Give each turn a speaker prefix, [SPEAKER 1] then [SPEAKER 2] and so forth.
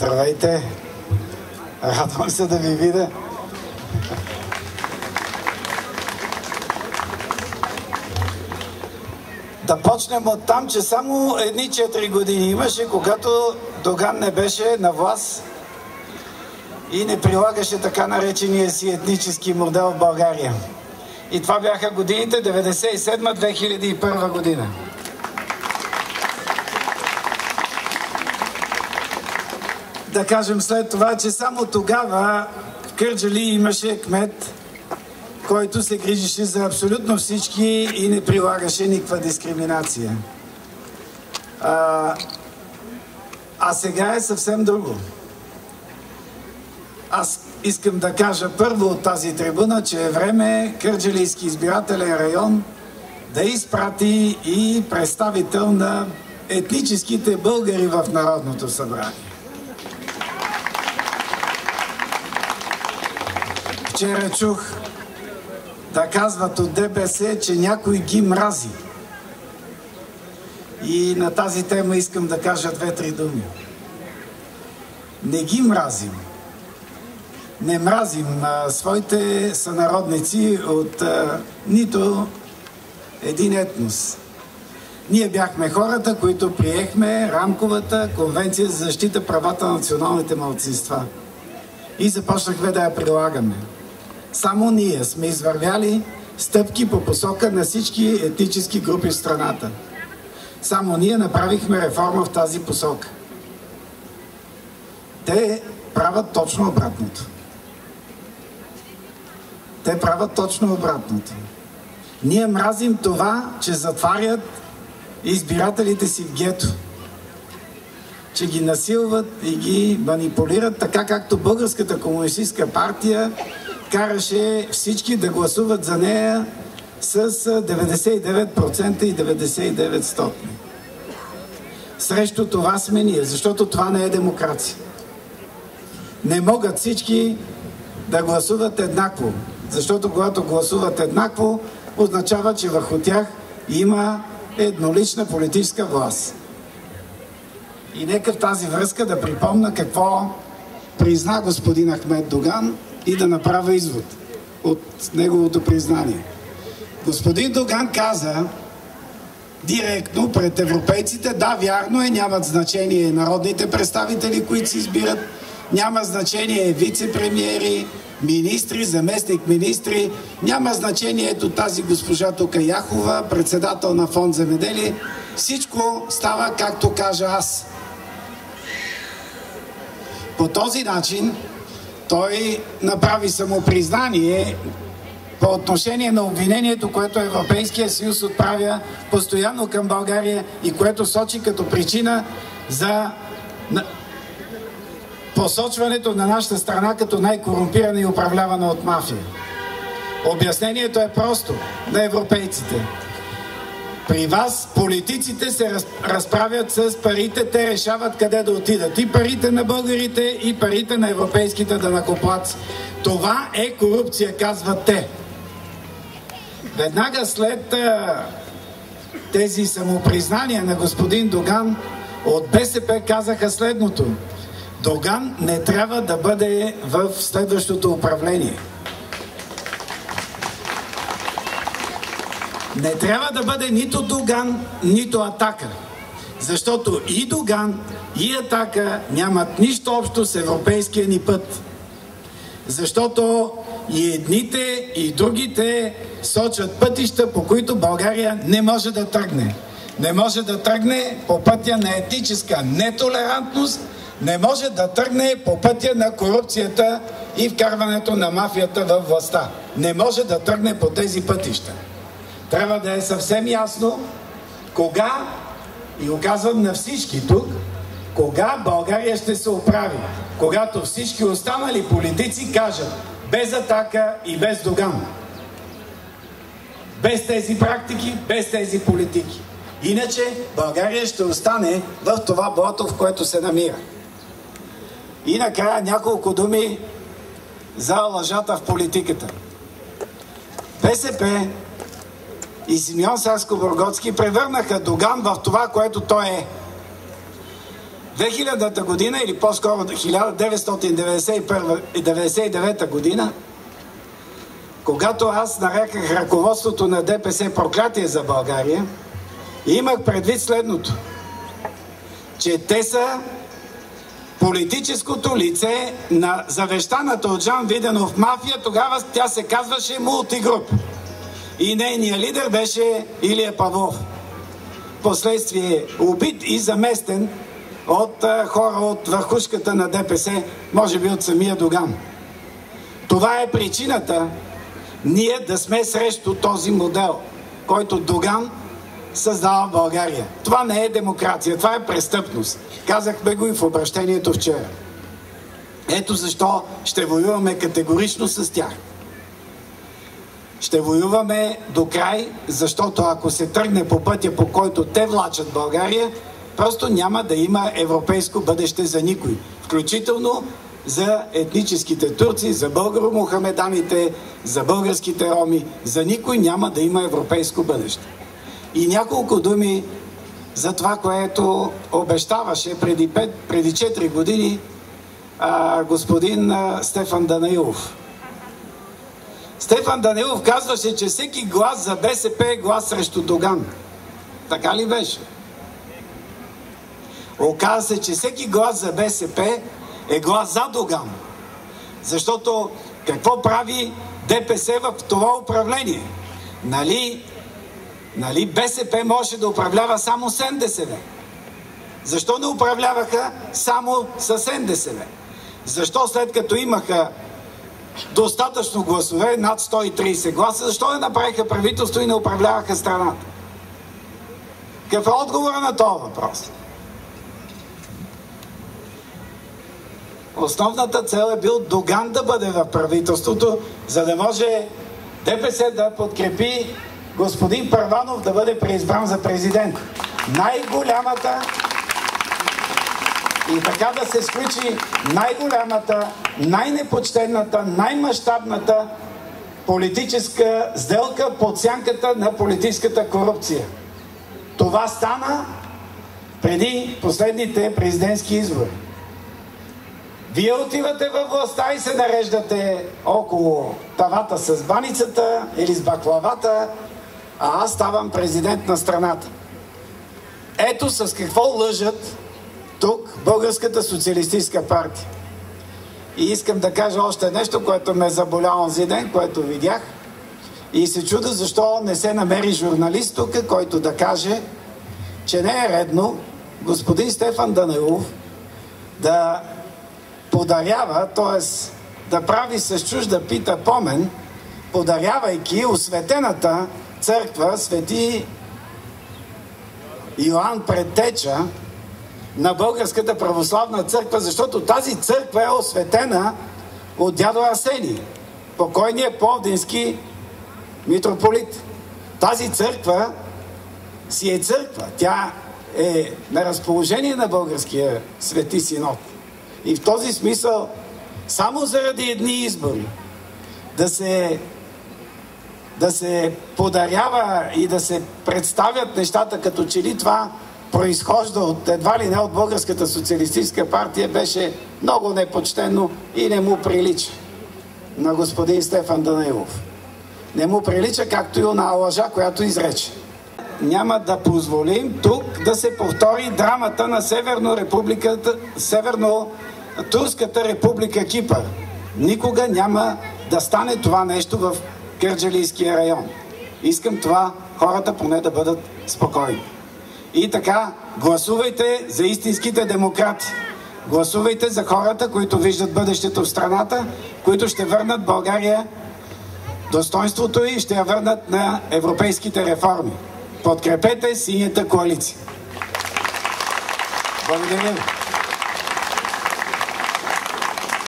[SPEAKER 1] Здравейте! Радвам се да ви видя. Да почнем от там, че само едни 4 години имаше, когато Доган не беше на власт и не прилагаше така наречения си етнически модел в България. И това бяха годините 97-2001 година. Да кажем след това, че само тогава в Кърджали имаше кмет, който се грижеше за абсолютно всички и не прилагаше никаква дискриминация. А сега е съвсем друго. Аз искам да кажа първо от тази трибуна, че е време Кърджалийски избирателен район да изпрати и представител на етническите българи в Народното събрание. Вчера чух да казват от ДПС, че някой ги мрази. И на тази тема искам да кажа 2-3 думи. Не ги мразим. Не мразим своите сънародници от нито един етнос. Ние бяхме хората, които приехме рамковата конвенция за защита правата на националните малцинства. И започнахме да я прилагаме. Само ние сме извървяли стъпки по посока на всички етнически групи в страната. Само ние направихме реформа в тази посока. Те правят точно обратното. Те правят точно обратното. Ние мразим това, че затварят избирателите си в гето. Че ги насилват и ги манипулират, така както Българската комунистическа партия караше всички да гласуват за нея с 99% и 99%. Срещу това сме ние, защото това не е демокрация. Не могат всички да гласуват еднакво, защото когато гласуват еднакво, означава, че върху тях има еднолична политическа власт. И нека в тази връзка да припомня какво призна господин Ахмед Доган и да направя извод от неговото признание. Господин Доган каза директно пред европейците: да, вярно е, нямат значение народните представители, които се избират, няма значение вице-премиери, министри, заместник-министри, няма значение ето тази госпожа тук Яхова, председател на фонд Земеделие. Всичко става както кажа аз. По този начин той направи самопризнание по отношение на обвинението, което Европейския съюз отправя постоянно към България и което сочи като причина за посочването на нашата страна като най-корумпирана и управлявана от мафия. Обяснението е просто на европейците. При вас политиците се разправят с парите, те решават къде да отидат. И парите на българите, и парите на европейските данъкоплатци. Това е корупция, казват те. Веднага след тези самопризнания на господин Доган, от БСП казаха следното: Доган не трябва да бъде в следващото управление. Не трябва да бъде нито Доган, нито Атака. Защото и Доган, и Атака нямат нищо общо с европейския ни път. Защото и едните, и другите сочат пътища, по които България не може да тръгне. Не може да тръгне по пътя на етническа нетолерантност, не може да тръгне по пътя на корупцията и вкарването на мафията във властта. Не може да тръгне по тези пътища. Трябва да е съвсем ясно кога, и го казвам на всички тук, кога България ще се оправи. Когато всички останали политици кажат: без Атака и без Доган. Без тези практики, без тези политики. Иначе България ще остане в това блато, в което се намира. И накрая няколко думи за лъжата в политиката. БСП и Симеон Сакскобургготски превърнаха Доган в това, което той е. 2000-та година, или по-скоро 1999 година, когато аз нареках ръководството на ДПС проклятие за България, имах предвид следното, че те са политическото лице на завещаната от Жан Виденов мафия. Тогава тя се казваше Мултигруп. И нейният лидер беше Илия Павлов. Последствие убит и заместен от хора от върхушката на ДПС, може би от самия Доган. Това е причината ние да сме срещу този модел, който Доган създава в България. Това не е демокрация, това е престъпност. Казахме го и в обращението вчера. Ето защо ще воюваме категорично с тях. Ще воюваме до край, защото ако се тръгне по пътя, по който те влачат България, просто няма да има европейско бъдеще за никой. Включително за етническите турци, за българо-мухамеданите, за българските роми. За никой няма да има европейско бъдеще. И няколко думи за това, което обещаваше преди 4 години господин Стефан Данаилов. Стефан Данаилов казваше, че всеки глас за БСП е глас срещу Доган. Така ли беше? Оказа се, че всеки глас за БСП е глас за Доган. Защото какво прави ДПС в това управление? Нали БСП може да управлява само с НДСВ? Защо не управляваха само с НДСВ? Защо след като имаха достатъчно гласове, над 130 гласа, защо не направиха правителство и не управляваха страната? Какъв е отговора на този въпрос? Основната цел е бил Доган да бъде в правителството, за да може ДПС да подкрепи господин Първанов да бъде преизбран за президент. Най-голямата и така да се сключи най-голямата, най-непочтената, най-мащабната политическа сделка под сянката на политическата корупция. Това стана преди последните президентски избори. Вие отивате във властта и се нареждате около тавата с баницата или с баклавата, а аз ставам президент на страната. Ето с какво лъжат тук Българската социалистическа партия. И искам да кажа още нещо, което ме заболя онзи ден, което видях. И се чудя защо не се намери журналист тук, който да каже, че не е редно господин Стефан Данаилов да подарява, т.е. да прави с чужда пита помен, подарявайки осветената църква Свети Йоан Предтеча на Българската православна църква, защото тази църква е осветена от дядо Арсений, покойният пловдивски митрополит. Тази църква си е църква. Тя е на разположение на Българския Свети Синод. И в този смисъл, само заради едни избори, да се подарява и да се представят нещата, като че ли това произхожда от едва ли не от Българската социалистическа партия, беше много непочтено и не му прилича на господин Стефан Данаилов. Не му прилича, както и на лъжа, която изрече. Няма да позволим тук да се повтори драмата на Северно-Турската република Кипър. Никога няма да стане това нещо в Кърджалийския район. Искам това хората поне да бъдат спокойни. И така, гласувайте за истинските демократи. Гласувайте за хората, които виждат бъдещето в страната, които ще върнат България достоинството и ще я върнат на европейските реформи. Подкрепете Синята коалиция. Благодаря ви.